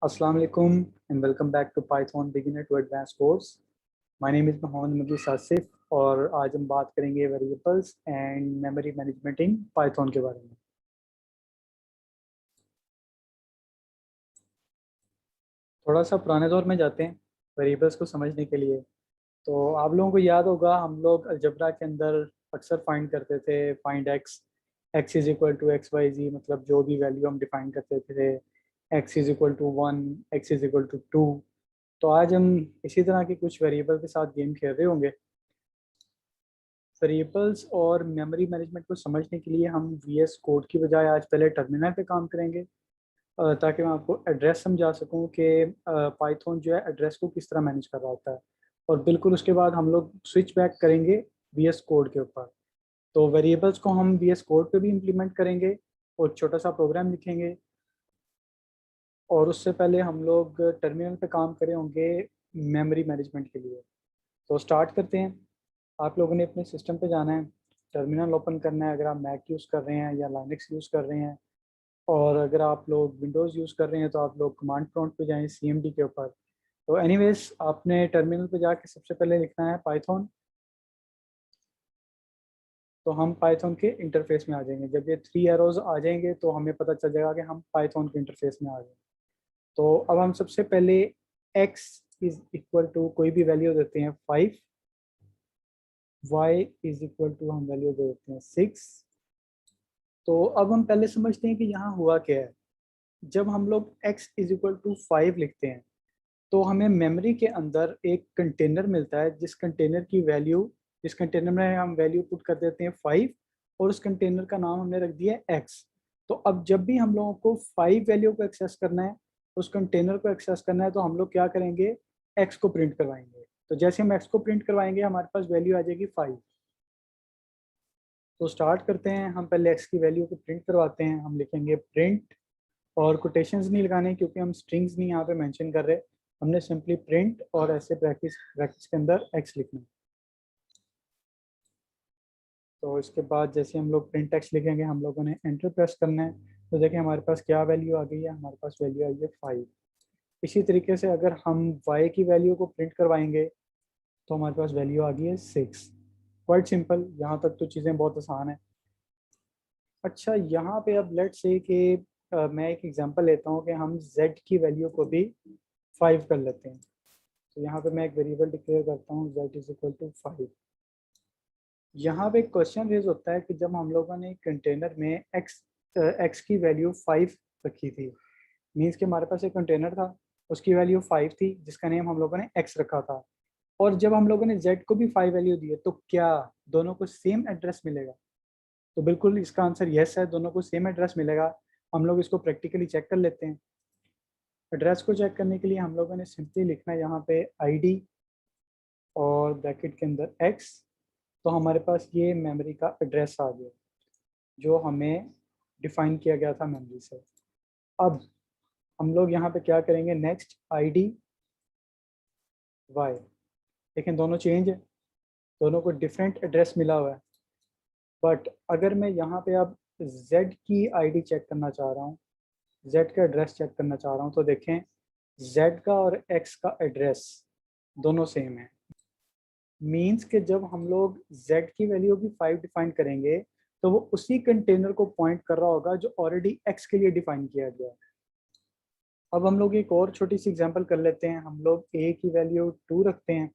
Assalamu alaikum and welcome back to Python Beginner to Advanced course. My name is Mohammed Mujib Asif और आज हम बात करेंगे variables and memory management in Python के बारे में। थोड़ा सा पुराने दौर में जाते हैं वेरिएबल्स को समझने के लिए। तो आप लोगों को याद होगा हम लोग अलजबरा के अंदर अक्सर फाइंड करते थे find X is equal to X Y जी, मतलब जो भी वैल्यू हम डिफाइन करते थे X is equal to 1, X is equal to 2। तो आज हम इसी तरह के कुछ वेरिएबल के साथ गेम खेल रहे होंगे। वेरिएबल्स और मेमोरी मैनेजमेंट को समझने के लिए हम वीएस कोड की बजाय आज पहले टर्मिनल पे काम करेंगे, ताकि मैं आपको एड्रेस समझा सकूं कि पाइथन जो है एड्रेस को किस तरह मैनेज कर रहा होता है। और बिल्कुल उसके बाद हम लोग स्विच बैक करेंगे वीएस कोड के ऊपर। तो वेरिएबल्स को हम वीएस कोड पे भी इम्प्लीमेंट करेंगे और छोटा सा प्रोग्राम लिखेंगे। और उससे पहले हम लोग टर्मिनल पे काम करे होंगे मेमोरी मैनेजमेंट के लिए। तो स्टार्ट करते हैं। आप लोगों ने अपने सिस्टम पे जाना है, टर्मिनल ओपन करना है। अगर आप मैक यूज़ कर रहे हैं या लाइनक्स यूज़ कर रहे हैं, और अगर आप लोग विंडोज़ यूज़ कर रहे हैं तो आप लोग कमांड प्रॉम्प्ट पे जाएं सीएमडी के ऊपर। तो एनीवेज आपने टर्मिनल पे जाके सबसे पहले लिखना है पाइथन। तो हम पाइथन के इंटरफेस में आ जाएंगे। जब ये 3 एरोज आ जाएंगे तो हमें पता चल जाएगा कि हम पाइथन के इंटरफेस में आ गए। तो अब हम सबसे पहले x इज इक्वल टू कोई भी वैल्यू देते हैं 5, y इज इक्वल टू हम वैल्यू दे देते हैं 6। तो अब हम पहले समझते हैं कि यहाँ हुआ क्या है। जब हम लोग x इज इक्वल टू 5 लिखते हैं तो हमें मेमोरी के अंदर एक कंटेनर मिलता है, जिस कंटेनर में हम वैल्यू पुट कर देते हैं 5, और उस कंटेनर का नाम हमने रख दिया है x। तो अब जब भी हम लोगों को 5 वैल्यू को एक्सेस करना है, उस कंटेनर को एक्सेस करना है, तो हम लोग क्या करेंगे, x को प्रिंट करवाएंगे। तो जैसे हम x को प्रिंट करवाएंगे हमारे पास वैल्यू आ जाएगी 5। तो स्टार्ट करते हैं। हम पहले x की वैल्यू को प्रिंट करवाते हैं। हम लिखेंगे प्रिंट, और कोटेशंस नहीं लगाने क्योंकि हम स्ट्रिंग्स नहीं यहाँ पे मेंशन कर रहे। हमने सिंपली प्रिंट और ऐसे ब्रैकेट्स ब्रैकेट्स के अंदर x लिखना है। तो इसके बाद जैसे हम लोग प्रिंट x लिखेंगे हम लोगों ने एंटर प्रेस करना है। तो देखिए हमारे पास क्या वैल्यू आ गई है, हमारे पास वैल्यू आई है 5। इसी तरीके से अगर हम y की वैल्यू को प्रिंट करवाएंगे तो हमारे पास वैल्यू आ गई है 6। क्वाइट सिंपल, यहाँ तक तो चीज़ें बहुत आसान है। अच्छा, यहाँ पे अब लेट से कि मैं एक एग्जांपल लेता हूँ कि हम z की वैल्यू को भी 5 कर लेते हैं। तो यहाँ पे मैं एक वेरिएबल डिक्लेयर करता हूँ z इज इक्वल टू 5। यहाँ पे एक क्वेश्चन रेज होता है कि जब हम लोगों ने कंटेनर में x की वैल्यू 5 रखी थी, मीन्स कि हमारे पास एक कंटेनर था, उसकी वैल्यू 5 थी, जिसका नेम हम लोगों ने x रखा था। और जब हम लोगों ने z को भी 5 वैल्यू दी है, तो क्या दोनों को सेम एड्रेस मिलेगा? तो बिल्कुल इसका आंसर यस है, दोनों को सेम एड्रेस मिलेगा। हम लोग इसको प्रैक्टिकली चेक कर लेते हैं। एड्रेस को चेक करने के लिए हम लोगों ने सिंपली लिखना है यहाँ पे ID और ब्रैकेट के अंदर x। तो हमारे पास ये मेमोरी का एड्रेस आ गया जो हमें डिफाइन किया गया था मेमोरी से। अब हम लोग यहाँ पे क्या करेंगे, नेक्स्ट ID y। लेकिन दोनों चेंज है, दोनों को डिफरेंट एड्रेस मिला हुआ है। बट अगर मैं यहाँ पे अब z की ID चेक करना चाह रहा हूँ, z का एड्रेस चेक करना चाह रहा हूँ, तो देखें z का और x का एड्रेस दोनों सेम है। मीन्स कि जब हम लोग z की वैल्यू भी 5 डिफाइन करेंगे तो वो उसी कंटेनर को पॉइंट कर रहा होगा जो ऑलरेडी x के लिए डिफाइन किया गया है। अब हम लोग एक और छोटी सी एग्जांपल कर लेते हैं। हम लोग a की वैल्यू 2 रखते हैं,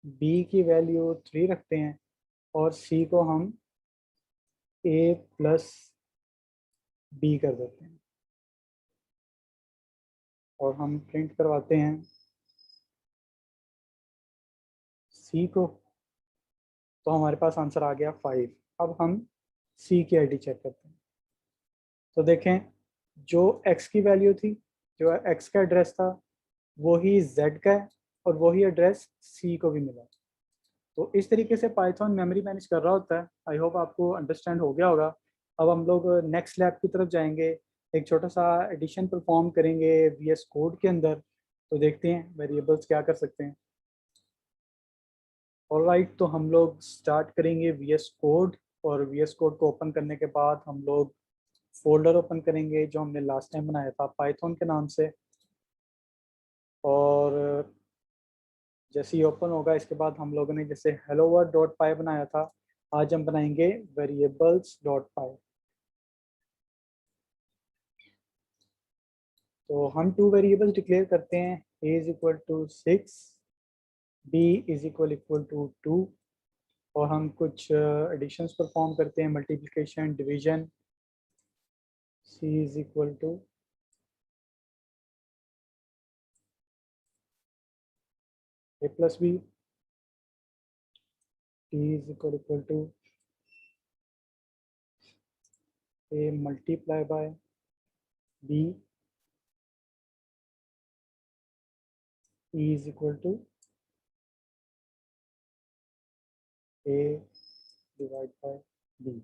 b की वैल्यू 3 रखते हैं, और c को हम a प्लस b कर देते हैं, और हम प्रिंट करवाते हैं c को। तो हमारे पास आंसर आ गया 5। अब हम c की आईडी चेक करते हैं। तो देखें जो x की वैल्यू थी, जो x का एड्रेस था, वही z का है, और वही एड्रेस c को भी मिला। तो इस तरीके से पाइथन मेमोरी मैनेज कर रहा होता है। आई होप आपको अंडरस्टैंड हो गया होगा। अब हम लोग नेक्स्ट लैब की तरफ जाएंगे, एक छोटा सा एडिशन परफॉर्म करेंगे वीएस कोड के अंदर। तो देखते हैं वेरिएबल्स क्या कर सकते हैं। ऑलराइट, तो हम लोग स्टार्ट करेंगे वीएस कोड, और वीएस कोड को ओपन करने के बाद हम लोग फोल्डर ओपन करेंगे जो हमने लास्ट टाइम बनाया था पाइथन के नाम से। और जैसे ही ओपन होगा इसके बाद हम लोगों ने जैसे hello world डॉट पाई बनाया था, आज हम बनाएंगे वेरिएबल्स डॉट पाई। तो हम 2 वेरिएबल्स डिक्लेयर करते हैं, a is equal to 6, b is equal to 2, और हम कुछ एडिशंस परफॉर्म करते हैं, multiplication, division. c is equal to a plus b, t is equal to a multiply by b, e is equal to a divide by b।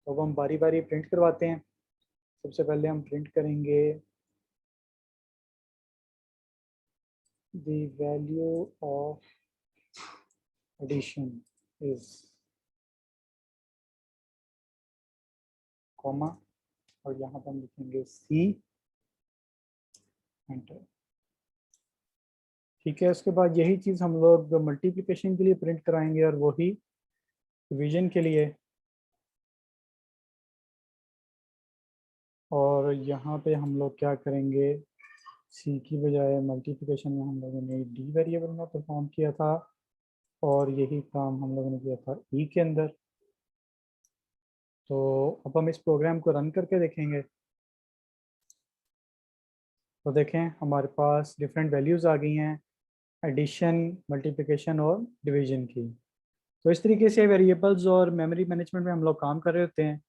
तो अब हम बारी बारी प्रिंट करवाते हैं। सबसे पहले हम प्रिंट करेंगे the value of addition is comma, और यहाँ पर हम लिखेंगे c, एंटर। ठीक है, उसके बाद यही चीज़ हम लोग मल्टीप्लिकेशन के लिए प्रिंट कराएंगे और वही डिवीजन के लिए। और यहाँ पे हम लोग क्या करेंगे, c की बजाय मल्टीप्लिकेशन में हम लोगों ने d वेरिएबल में परफॉर्म किया था, और यही काम हम लोगों ने किया था e के अंदर। तो अब हम इस प्रोग्राम को रन करके देखेंगे। तो देखें हमारे पास डिफरेंट वैल्यूज़ आ गई हैं, एडिशन, मल्टीप्लिकेशन और डिवीजन की। तो इस तरीके से वेरिएबल्स और मेमोरी मैनेजमेंट में हम लोग काम कर रहे होते हैं।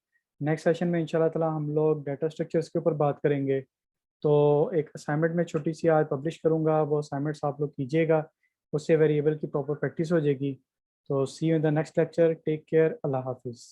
नेक्स्ट सेशन में इंशाल्लाह ताला हम लोग डाटा स्ट्रक्चर्स के ऊपर बात करेंगे। तो एक असाइनमेंट में छोटी सी आज पब्लिश करूँगा, वो असाइनमेंट्स आप लोग कीजिएगा, उससे वेरिएबल की प्रॉपर प्रैक्टिस हो जाएगी। तो see you in the next lecture, take care, अल्लाह हाफिज़।